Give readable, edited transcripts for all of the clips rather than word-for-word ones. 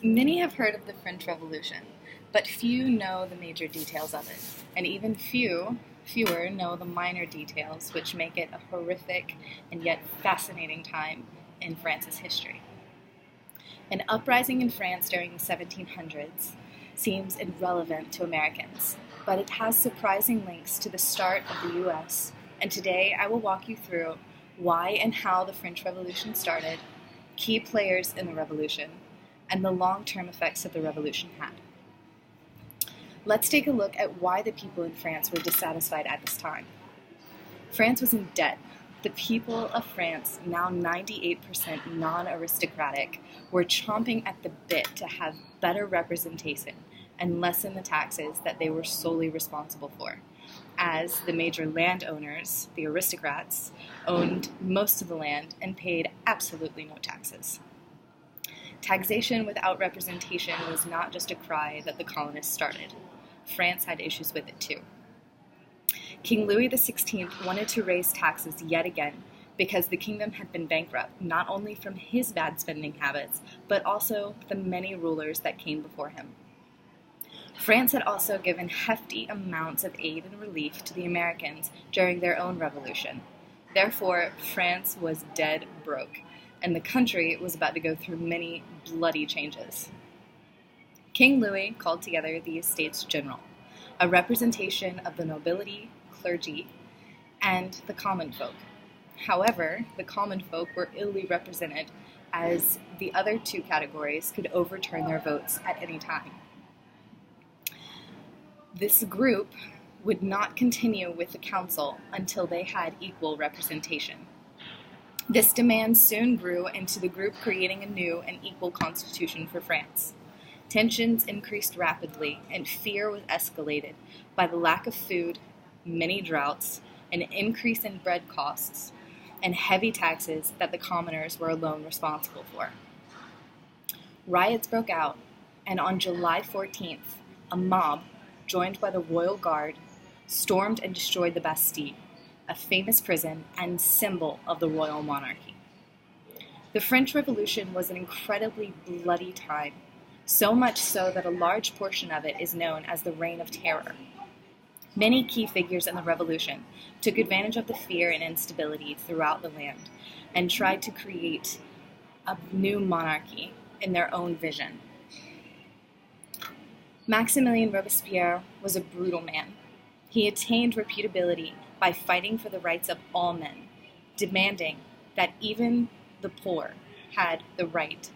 Many have heard of the French Revolution, but few know the major details of it, and even fewer know the minor details which make it a horrific and yet fascinating time in France's history. An uprising in France during the 1700s seems irrelevant to Americans, but it has surprising links to the start of the US, and today I will walk you through why and how the French Revolution started, key players in the revolution, and the long-term effects that the revolution had. Let's take a look at why the people in France were dissatisfied at this time. France was in debt. The people of France, now 98% non-aristocratic, were chomping at the bit to have better representation and lessen the taxes that they were solely responsible for, as the major landowners, the aristocrats, owned most of the land and paid absolutely no taxes. Taxation without representation was not just a cry that the colonists started. France had issues with it too. King Louis XVI wanted to raise taxes yet again because the kingdom had been bankrupt not only from his bad spending habits, but also the many rulers that came before him. France had also given hefty amounts of aid and relief to the Americans during their own revolution. Therefore, France was dead broke, and the country was about to go through many bloody changes. King Louis called together the Estates General, a representation of the nobility, clergy, and the common folk. However, the common folk were illy represented, as the other two categories could overturn their votes at any time. This group would not continue with the council until they had equal representation. This demand soon grew into the group creating a new and equal constitution for France. Tensions increased rapidly, and fear was escalated by the lack of food, many droughts, an increase in bread costs, and heavy taxes that the commoners were alone responsible for. Riots broke out, and on July 14th, a mob, joined by the Royal Guard, stormed and destroyed the Bastille, a famous prison and symbol of the royal monarchy. The French Revolution was an incredibly bloody time, so much so that a large portion of it is known as the Reign of Terror. Many key figures in the revolution took advantage of the fear and instability throughout the land and tried to create a new monarchy in their own vision. Maximilien Robespierre was a brutal man. He attained reputability by fighting for the rights of all men, demanding that even the poor had the right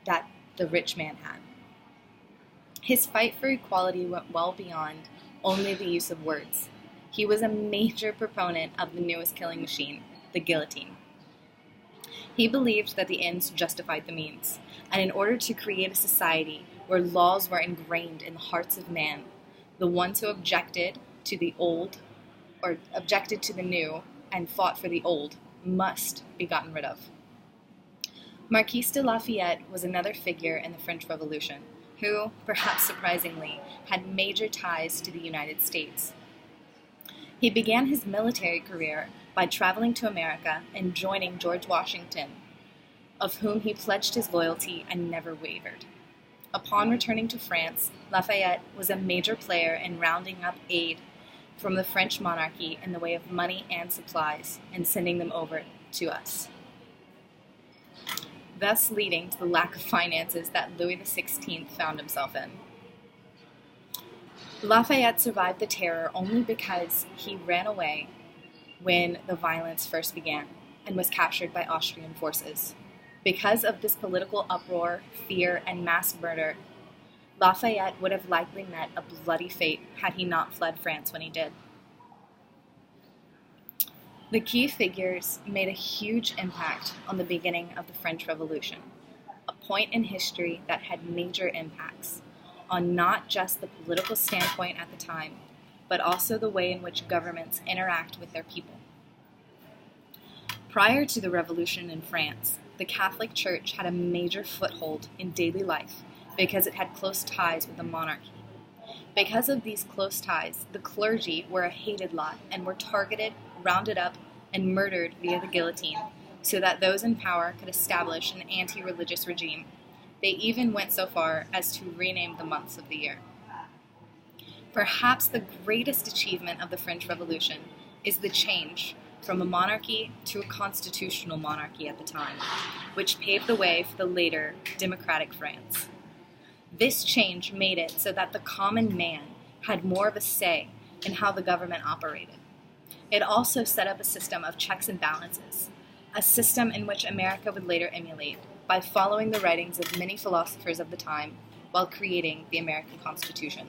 that the rich man had. His fight for equality went well beyond only the use of words. He was a major proponent of the newest killing machine, the guillotine. He believed that the ends justified the means, and in order to create a society where laws were ingrained in the hearts of man, the ones who objected to the old or objected to the new and fought for the old must be gotten rid of. Marquis de Lafayette was another figure in the French Revolution who, perhaps surprisingly, had major ties to the United States. He began his military career by traveling to America and joining George Washington, of whom he pledged his loyalty and never wavered. Upon returning to France, Lafayette was a major player in rounding up aid from the French monarchy in the way of money and supplies and sending them over to us, thus leading to the lack of finances that Louis XVI found himself in. Lafayette survived the terror only because he ran away when the violence first began and was captured by Austrian forces. Because of this political uproar, fear, and mass murder, Lafayette would have likely met a bloody fate had he not fled France when he did. The key figures made a huge impact on the beginning of the French Revolution, a point in history that had major impacts on not just the political standpoint at the time, but also the way in which governments interact with their people. Prior to the revolution in France, the Catholic Church had a major foothold in daily life because it had close ties with the monarchy. Because of these close ties, the clergy were a hated lot and were targeted, rounded up, and murdered via the guillotine so that those in power could establish an anti-religious regime They even went so far as to rename the months of the year. Perhaps the greatest achievement of the French Revolution is the change from a monarchy to a constitutional monarchy at the time, which paved the way for the later democratic France. This change made it so that the common man had more of a say in how the government operated. It also set up a system of checks and balances, a system in which America would later emulate by following the writings of many philosophers of the time while creating the American Constitution.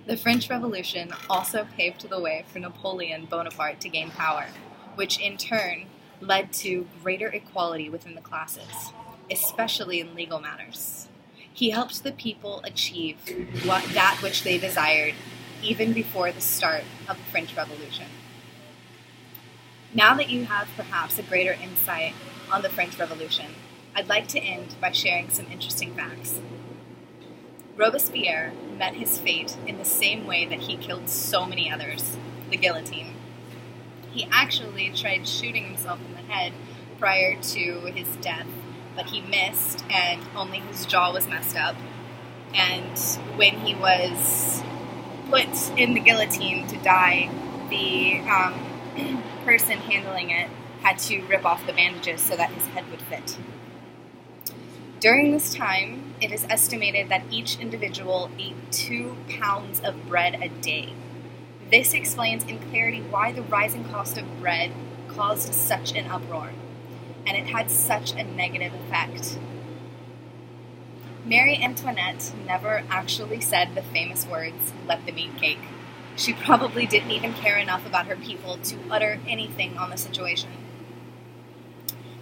The French Revolution also paved the way for Napoleon Bonaparte to gain power, which in turn led to greater equality within the classes, especially in legal matters. He helped the people achieve that which they desired even before the start of the French Revolution. Now that you have perhaps a greater insight on the French Revolution, I'd like to end by sharing some interesting facts. Robespierre met his fate in the same way that he killed so many others, the guillotine. He actually tried shooting himself in the head prior to his death, but he missed and only his jaw was messed up. And when he was put in the guillotine to die, the person handling it had to rip off the bandages so that his head would fit. During this time, it is estimated that each individual ate 2 pounds of bread a day. This explains in clarity why the rising cost of bread caused such an uproar, and it had such a negative effect. Marie Antoinette never actually said the famous words, "Let them eat cake." She probably didn't even care enough about her people to utter anything on the situation.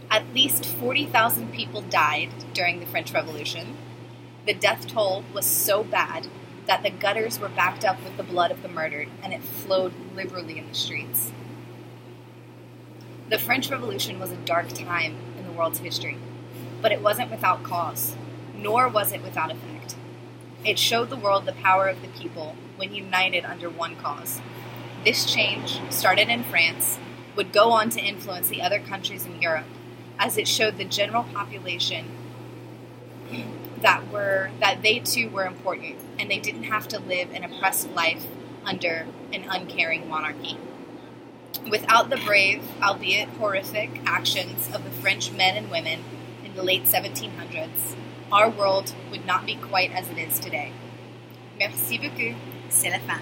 At least 40,000 people died during the French Revolution. The death toll was so bad that the gutters were backed up with the blood of the murdered, and it flowed liberally in the streets. The French Revolution was a dark time in the world's history, but it wasn't without cause, nor was it without effect. It showed the world the power of the people when united under one cause. This change, started in France, would go on to influence the other countries in Europe, as it showed the general population that they too were important, and they didn't have to live an oppressed life under an uncaring monarchy. Without the brave, albeit horrific, actions of the French men and women in the late 1700s, our world would not be quite as it is today. Merci beaucoup, c'est la fin.